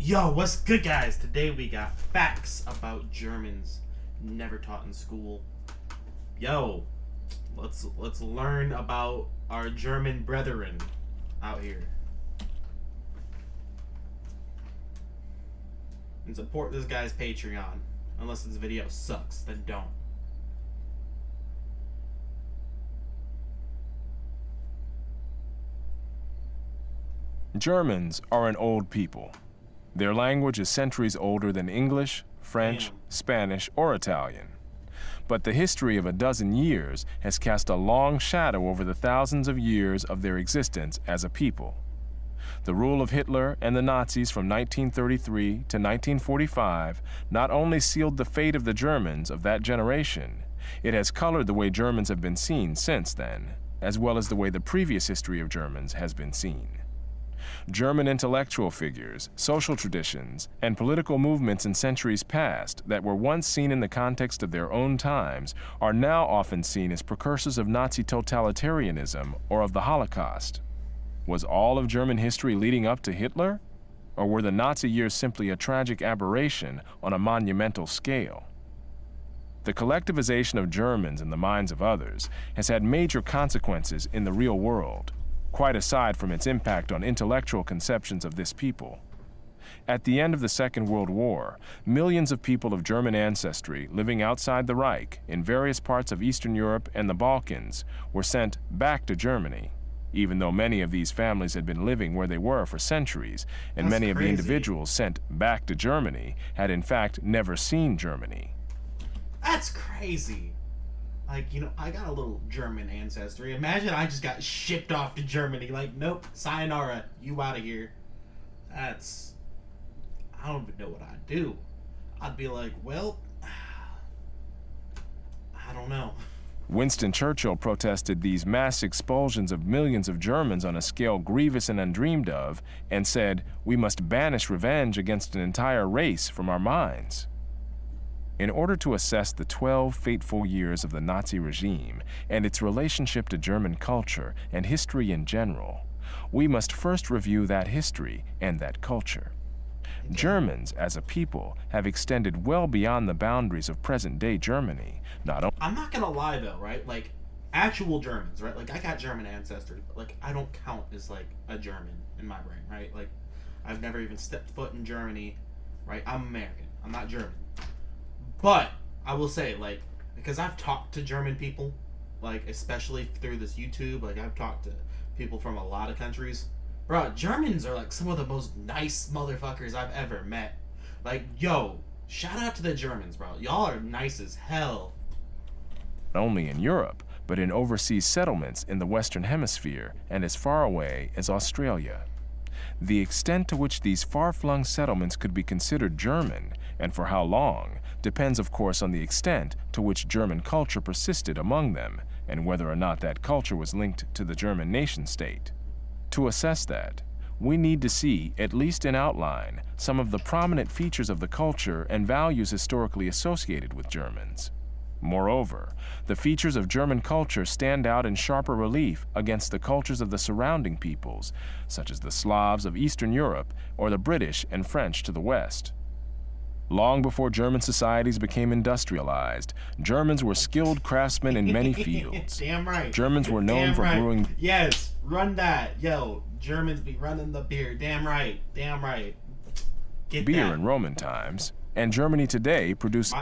Yo, what's good, guys? Today we got facts about Germans never taught in school. Yo, let's learn about our German brethren out here. And support this guy's Patreon. Unless this video sucks, then don't. Germans are an old people. Their language is centuries older than English, French, Spanish, or Italian. But the history of a dozen years has cast a long shadow over the thousands of years of their existence as a people. The rule of Hitler and the Nazis from 1933 to 1945 not only sealed the fate of the Germans of that generation, it has colored the way Germans have been seen since then, as well as the way the previous history of Germans has been seen. German intellectual figures, social traditions, and political movements in centuries past that were once seen in the context of their own times are now often seen as precursors of Nazi totalitarianism or of the Holocaust. Was all of German history leading up to Hitler? Or were the Nazi years simply a tragic aberration on a monumental scale? The collectivization of Germans in the minds of others has had major consequences in the real world, quite aside from its impact on intellectual conceptions of this people. At the end of the Second World War, millions of people of German ancestry living outside the Reich in various parts of Eastern Europe and the Balkans were sent back to Germany, even though many of these families had been living where they were for centuries, and many of the individuals sent back to Germany had in fact never seen Germany. That's crazy. Like, I got a little German ancestry. Imagine I just got shipped off to Germany. Like, nope, sayonara, you out of here. I don't even know what I'd do. I'd be like, well, I don't know. Winston Churchill protested these mass expulsions of millions of Germans on a scale grievous and undreamed of, and said, "We must banish revenge against an entire race from our minds." In order to assess the 12 fateful years of the Nazi regime and its relationship to German culture and history in general, we must first review that history and that culture. Germans, as a people, have extended well beyond the boundaries of present-day Germany. I'm not gonna lie though, right? Like, actual Germans, right? Like, I got German ancestry, but like, I don't count as like a German in my brain, right? Like, I've never even stepped foot in Germany, right? I'm American. I'm not German. But I will say, like, because I've talked to German people, like, especially through this YouTube, like, I've talked to people from a lot of countries. Bro, Germans are like some of the most nice motherfuckers I've ever met. Like, yo, shout out to the Germans, bro. Y'all are nice as hell. Not only in Europe, but in overseas settlements in the Western Hemisphere and as far away as Australia. The extent to which these far-flung settlements could be considered German, and for how long, depends of course on the extent to which German culture persisted among them, and whether or not that culture was linked to the German nation-state. To assess that, we need to see, at least in outline, some of the prominent features of the culture and values historically associated with Germans. Moreover, the features of German culture stand out in sharper relief against the cultures of the surrounding peoples, such as the Slavs of Eastern Europe or the British and French to the west. Long before German societies became industrialized, Germans were skilled craftsmen in many fields. Damn right. Germans were known for brewing... Yes, run that. Yo, Germans be running the beer. Damn right. Damn right. Get beer that. in Roman times, and Germany today produces...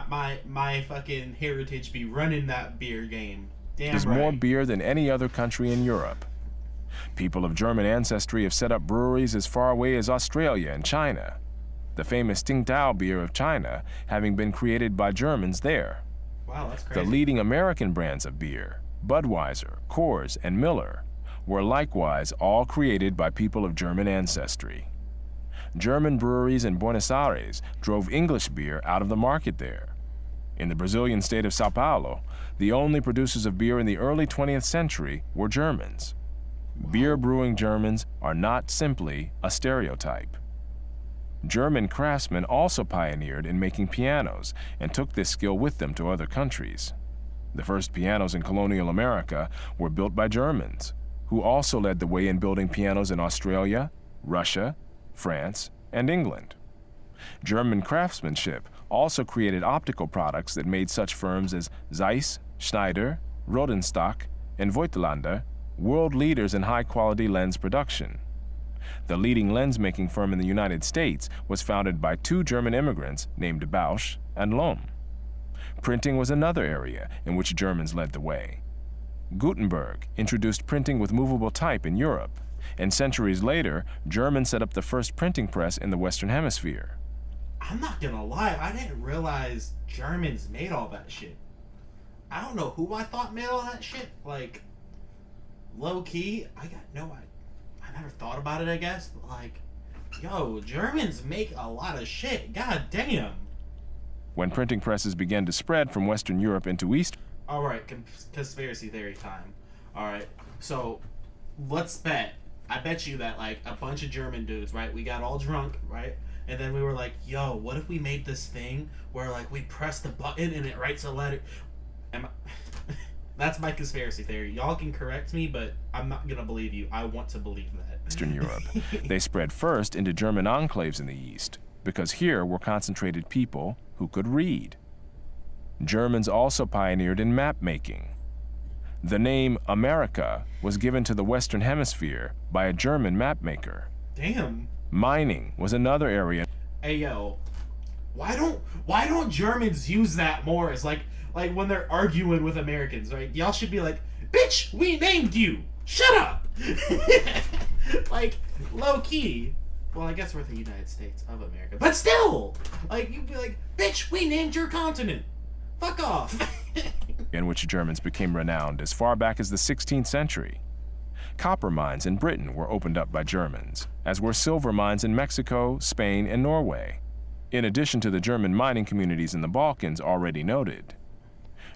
My fucking heritage be running that beer game. Damn right. more beer than any other country in Europe. People of German ancestry have set up breweries as far away as Australia and China. The famous Tsingtao beer of China having been created by Germans there. Wow, that's crazy. The leading American brands of beer, Budweiser, Coors, and Miller, were likewise all created by people of German ancestry. German breweries in Buenos Aires drove English beer out of the market there. In the Brazilian state of Sao Paulo, the only producers of beer in the early 20th century were Germans. Beer brewing Germans are not simply a stereotype. German craftsmen also pioneered in making pianos and took this skill with them to other countries. The first pianos in colonial America were built by Germans, who also led the way in building pianos in Australia, Russia, France, and England. German craftsmanship also created optical products that made such firms as Zeiss, Schneider, Rodenstock, and Voigtlander world leaders in high-quality lens production. The leading lens-making firm in the United States was founded by two German immigrants named Bausch and Lomb. Printing was another area in which Germans led the way. Gutenberg introduced printing with movable type in Europe, and centuries later, Germans set up the first printing press in the Western Hemisphere. I'm not gonna lie, I didn't realize Germans made all that shit. I don't know who I thought made all that shit. Like, low-key, I never thought about it, I guess. But like, yo, Germans make a lot of shit. God damn. When printing presses began to spread from Western Europe into East... All right, conspiracy theory time. All right, so let's bet. I bet you that like a bunch of German dudes, right? We got all drunk, right? And then we were like, yo, what if we made this thing where like we press the button and it writes a letter? That's my conspiracy theory. Y'all can correct me, but I'm not gonna believe you. I want to believe that. Eastern Europe. They spread first into German enclaves in the East, because here were concentrated people who could read. Germans also pioneered in map making. The name America was given to the Western Hemisphere by a German map maker. Damn. Mining was another area. Hey yo, why don't Germans use that more as like when they're arguing with Americans, right? Y'all should be like, bitch, we named you. Shut up. Like, low key. Well, I guess we're the United States of America, but still, like you'd be like, bitch, we named your continent. Fuck off. In which Germans became renowned as far back as the 16th century. Copper mines in Britain were opened up by Germans, as were silver mines in Mexico, Spain, and Norway, in addition to the German mining communities in the Balkans already noted.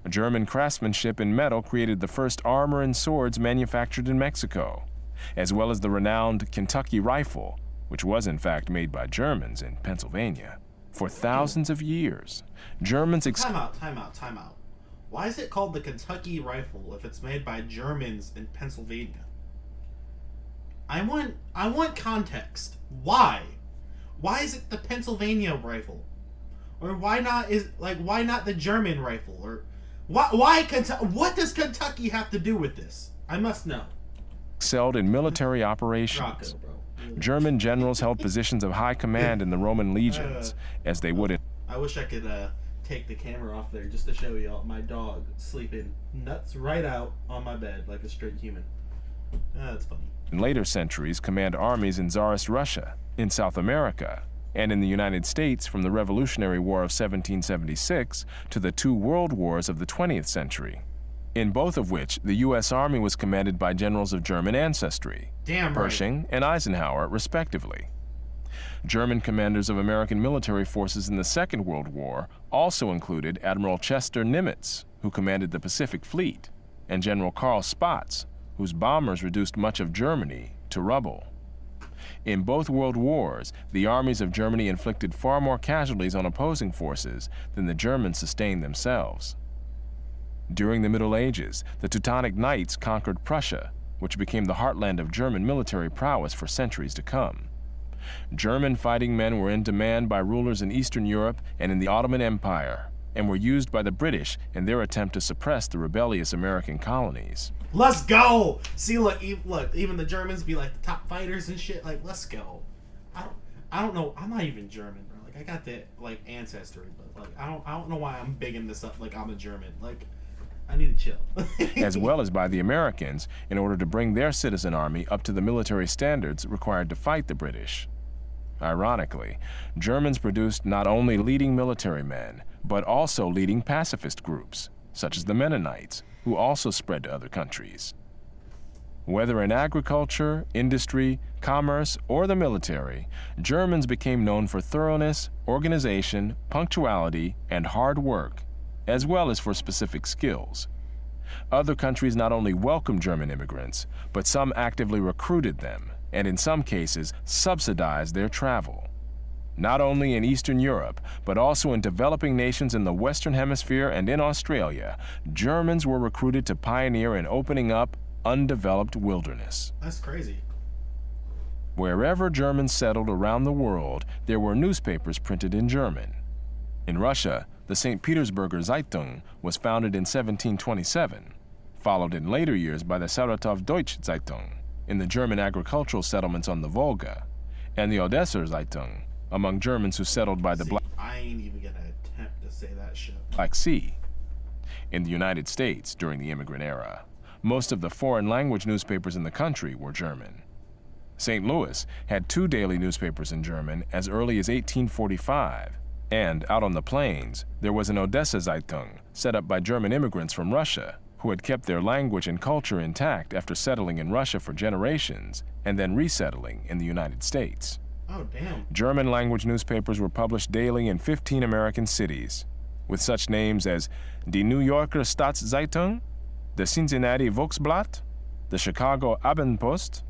German craftsmanship in metal created the first armor and swords manufactured in Mexico, as well as the renowned Kentucky rifle, which was in fact made by Germans in Pennsylvania. For thousands of years, Germans... Time out. Why is it called the Kentucky rifle if it's made by Germans in Pennsylvania? I want context. Why? Why is it the Pennsylvania rifle? Or why not the German rifle? Or what does Kentucky have to do with this? I must know. Excelled in military operations. Rocco, bro. German generals held positions of high command in the Roman legions, as they would in... I wish I could take the camera off there just to show y'all my dog sleeping nuts right out on my bed like a straight human. That's funny. In later centuries, command armies in Tsarist Russia, in South America, and in the United States from the Revolutionary War of 1776 to the two world wars of the 20th century, in both of which the U.S. Army was commanded by generals of German ancestry, Pershing and Eisenhower, respectively. German commanders of American military forces in the Second World War also included Admiral Chester Nimitz, who commanded the Pacific Fleet, and General Karl Spaatz, whose bombers reduced much of Germany to rubble. In both world wars, the armies of Germany inflicted far more casualties on opposing forces than the Germans sustained themselves. During the Middle Ages, the Teutonic Knights conquered Prussia, which became the heartland of German military prowess for centuries to come. German fighting men were in demand by rulers in Eastern Europe and in the Ottoman Empire, and were used by the British in their attempt to suppress the rebellious American colonies. Let's go! See, look, even the Germans be like the top fighters and shit. Like, let's go. I don't know. I'm not even German, bro. Like, I got that like ancestry, but like, I don't know why I'm bigging this up. Like, I'm a German. Like, I need to chill. As well as by the Americans in order to bring their citizen army up to the military standards required to fight the British. Ironically, Germans produced not only leading military men, but also leading pacifist groups, such as the Menonites, who also spread to other countries. Whether in agriculture, industry, commerce, or the military, Germans became known for thoroughness, organization, punctuality, and hard work, as well as for specific skills. Other countries not only welcomed German immigrants, but some actively recruited them, and in some cases subsidized their travel. Not only in Eastern Europe, but also in developing nations in the Western Hemisphere and in Australia, Germans were recruited to pioneer in opening up undeveloped wilderness. That's crazy. Wherever Germans settled around the world, there were newspapers printed in German. In Russia, the St. Petersburger Zeitung was founded in 1727, followed in later years by the Saratov Deutsche Zeitung in the German agricultural settlements on the Volga, and the Odesser Zeitung among Germans who settled by the I ain't even gonna attempt to say that shit. Black Sea. In the United States during the immigrant era, most of the foreign language newspapers in the country were German. St. Louis had 2 daily newspapers in German as early as 1845, and out on the plains, there was an Odessa Zeitung set up by German immigrants from Russia who had kept their language and culture intact after settling in Russia for generations and then resettling in the United States. Oh, damn. German language newspapers were published daily in 15 American cities, with such names as Die New Yorker Staatszeitung, the Cincinnati Volksblatt, the Chicago Abendpost,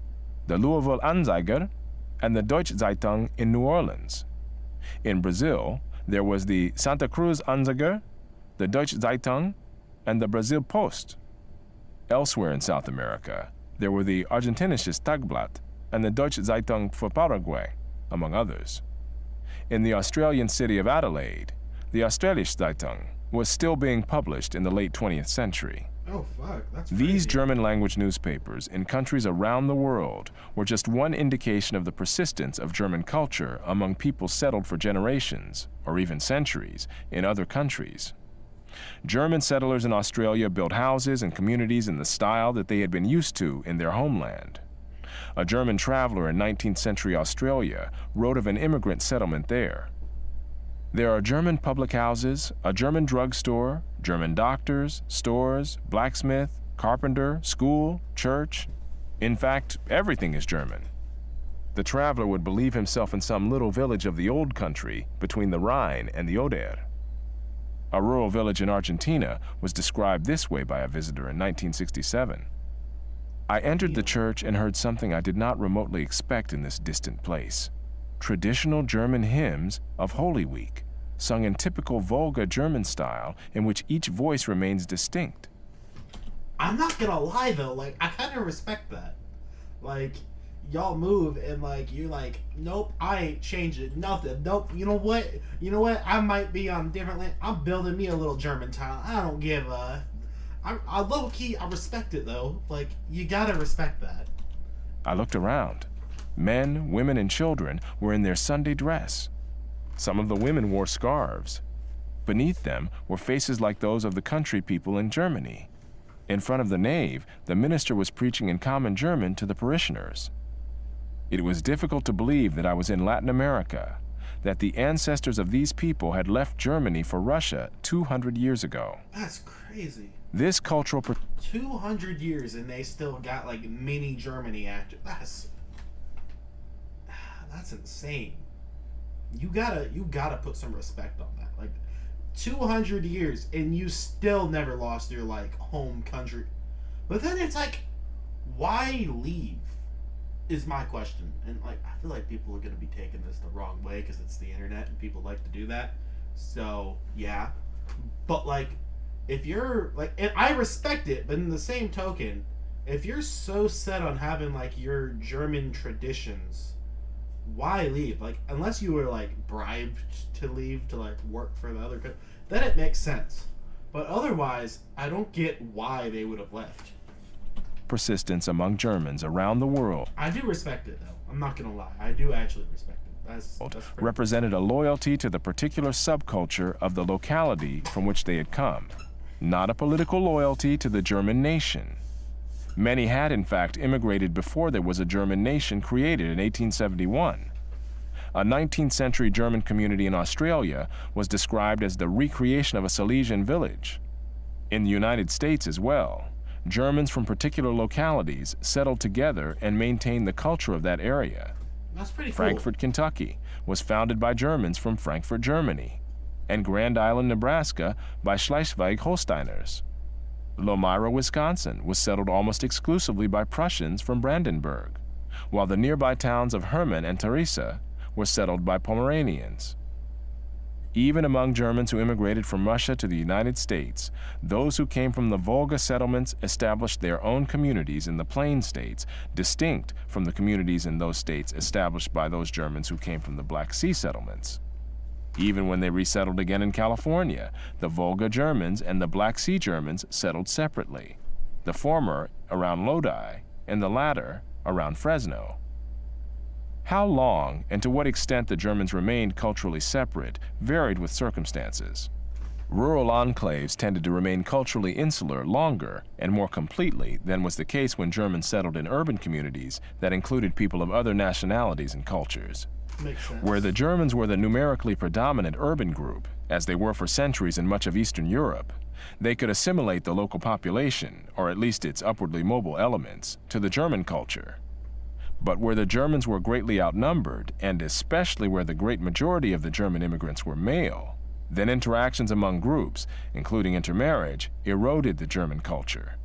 the Louisville Anzeiger, and the Deutsche Zeitung in New Orleans. In Brazil, there was the Santa Cruz Anzeiger, the Deutsche Zeitung, and the Brazil Post. Elsewhere in South America, there were the Argentinisches Tagblatt and the Deutsche Zeitung für Paraguay, among others. In the Australian city of Adelaide, the Australische Zeitung was still being published in the late 20th century. Oh, fuck. That's These crazy. German language newspapers in countries around the world were just one indication of the persistence of German culture among people settled for generations, or even centuries, in other countries. German settlers in Australia built houses and communities in the style that they had been used to in their homeland. A German traveler in 19th century Australia wrote of an immigrant settlement there. There are German public houses, a German drugstore, German doctors, stores, blacksmith, carpenter, school, church. In fact, everything is German. The traveler would believe himself in some little village of the old country between the Rhine and the Oder. A rural village in Argentina was described this way by a visitor in 1967. I entered the church and heard something I did not remotely expect in this distant place. Traditional German hymns of Holy Week, sung in typical Volga German style in which each voice remains distinct. I'm not gonna lie though, like, I kind of respect that. Like, y'all move and like, you're like, nope, I ain't changing nothing. Nope, you know what? I might be on different land. I'm building me a little German town. I don't give a... I low key, I respect it though. Like, you gotta respect that. I looked around. Men, women, and children were in their Sunday dress. Some of the women wore scarves. Beneath them were faces like those of the country people in Germany. In front of the nave, the minister was preaching in common German to the parishioners. It was difficult to believe that I was in Latin America, that the ancestors of these people had left Germany for Russia 200 years ago. That's crazy. This cultural 200 years and they still got like mini Germany actors. That's insane. You gotta put some respect on that. Like 200 years and you still never lost your like home country. But then it's like, why leave? Is my question. And like, I feel like people are gonna be taking this the wrong way because it's the internet and people like to do that. So yeah, but like, if you're like, and I respect it, but in the same token, if you're so set on having like your German traditions, why leave? Like, unless you were like bribed to leave to like work for the other country, then it makes sense. But otherwise, I don't get why they would have left. persistence among Germans around the world I do respect it, though. I'm not gonna lie. I do actually respect it. That's represented a loyalty to the particular subculture of the locality from which they had come, not a political loyalty to the German nation. Many had, in fact, immigrated before there was a German nation created in 1871. A 19th century German community in Australia was described as the recreation of a Silesian village. In the United States as well, Germans from particular localities settled together and maintained the culture of that area. That's pretty cool. Frankfort, Kentucky was founded by Germans from Frankfurt, Germany, and Grand Island, Nebraska by Schleswig-Holsteiners. Lomira, Wisconsin was settled almost exclusively by Prussians from Brandenburg, while the nearby towns of Hermann and Theresa were settled by Pomeranians. Even among Germans who immigrated from Russia to the United States, those who came from the Volga settlements established their own communities in the Plain States, distinct from the communities in those states established by those Germans who came from the Black Sea settlements. Even when they resettled again in California, the Volga Germans and the Black Sea Germans settled separately, the former around Lodi and the latter around Fresno. How long and to what extent the Germans remained culturally separate varied with circumstances. Rural enclaves tended to remain culturally insular longer and more completely than was the case when Germans settled in urban communities that included people of other nationalities and cultures. Makes sense. Where the Germans were the numerically predominant urban group, as they were for centuries in much of Eastern Europe, they could assimilate the local population, or at least its upwardly mobile elements, to the German culture. But where the Germans were greatly outnumbered, and especially where the great majority of the German immigrants were male, then interactions among groups, including intermarriage, eroded the German culture.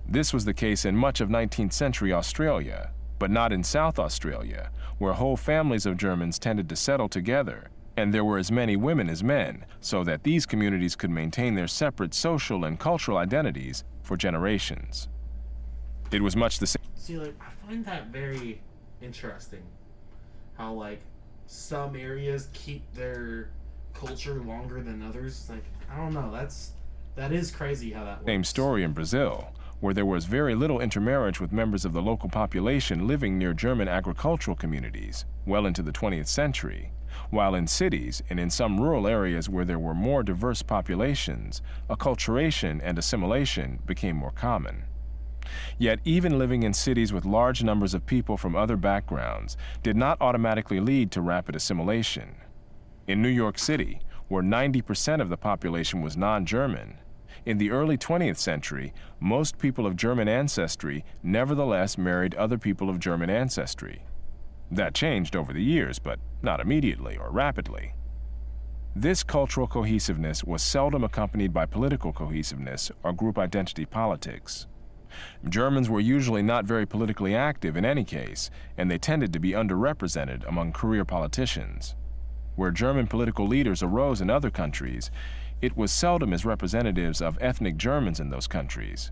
This was the case in much of 19th century Australia, but not in South Australia, where whole families of Germans tended to settle together, and there were as many women as men, so that these communities could maintain their separate social and cultural identities for generations. It was much the same. See, like, I find that very interesting. How, like, some areas keep their culture longer than others. Like, I don't know. That is crazy how that works. Same story in Brazil, where there was very little intermarriage with members of the local population living near German agricultural communities well into the 20th century, while in cities and in some rural areas where there were more diverse populations, acculturation and assimilation became more common. Yet even living in cities with large numbers of people from other backgrounds did not automatically lead to rapid assimilation. In New York City, where 90% of the population was non-German, in the early 20th century, most people of German ancestry nevertheless married other people of German ancestry. That changed over the years, but not immediately or rapidly. This cultural cohesiveness was seldom accompanied by political cohesiveness or group identity politics. Germans were usually not very politically active in any case, and they tended to be underrepresented among career politicians. Where German political leaders arose in other countries, it was seldom as representatives of ethnic Germans in those countries.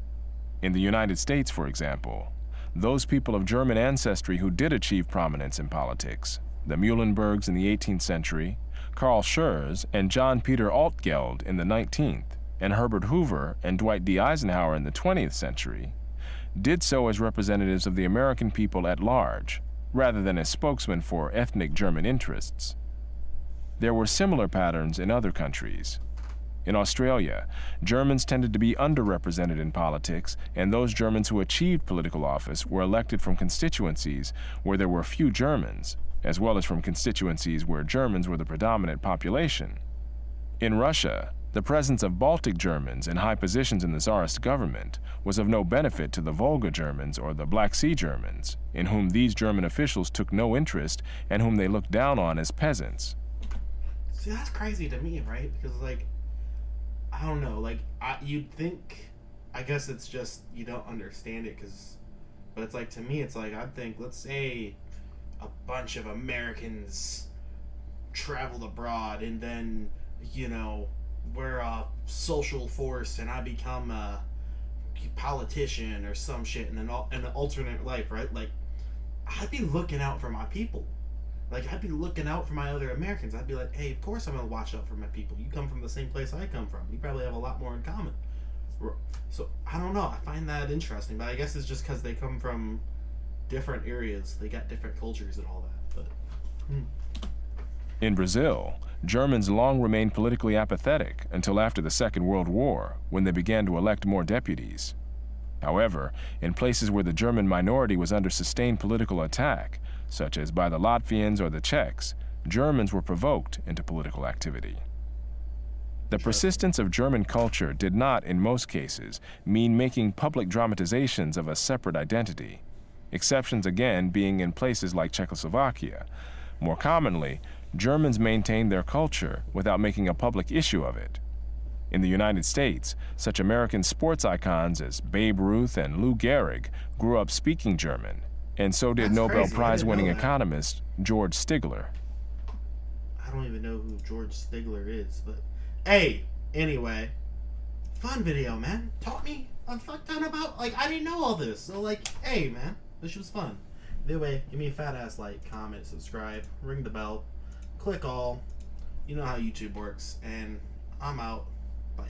In the United States, for example, those people of German ancestry who did achieve prominence in politics, the Muhlenbergs in the 18th century, Karl Schurz and John Peter Altgeld in the 19th, and Herbert Hoover and Dwight D. Eisenhower in the 20th century, did so as representatives of the American people at large, rather than as spokesmen for ethnic German interests. There were similar patterns in other countries. In Australia, Germans tended to be underrepresented in politics, and those Germans who achieved political office were elected from constituencies where there were few Germans, as well as from constituencies where Germans were the predominant population. In Russia, the presence of Baltic Germans in high positions in the Tsarist government was of no benefit to the Volga Germans or the Black Sea Germans, in whom these German officials took no interest and whom they looked down on as peasants. See, that's crazy to me, right? Because, like, I don't know, like, you'd think, I guess it's just you don't understand it, but it's like, to me, it's like, I'd think, let's say a bunch of Americans traveled abroad and then, you know, we're a social force and I become a politician or some shit in an alternate life, right? Like, I'd be looking out for my people. Like, I'd be looking out for my other Americans. I'd be like, hey, of course I'm going to watch out for my people. You come from the same place I come from. You probably have a lot more in common. So, I don't know. I find that interesting. But I guess it's just because they come from different areas. They got different cultures and all that. But In Brazil, Germans long remained politically apathetic until after the Second World War, when they began to elect more deputies. However, in places where the German minority was under sustained political attack, such as by the Latvians or the Czechs, Germans were provoked into political activity. The persistence of German culture did not, in most cases, mean making public dramatizations of a separate identity, exceptions again being in places like Czechoslovakia. More commonly, Germans maintained their culture without making a public issue of it. In the United States, such American sports icons as Babe Ruth and Lou Gehrig grew up speaking German, and so did Nobel Prize-winning economist George Stigler. don't even know who George Stigler is, but hey, anyway, fun video, man. Taught me a fuck ton about, like, I didn't know all this, so, like, hey, man, this was fun. Anyway, give me a fat ass like, comment, subscribe, ring the bell, click all. You know how YouTube works, and I'm out. Bye.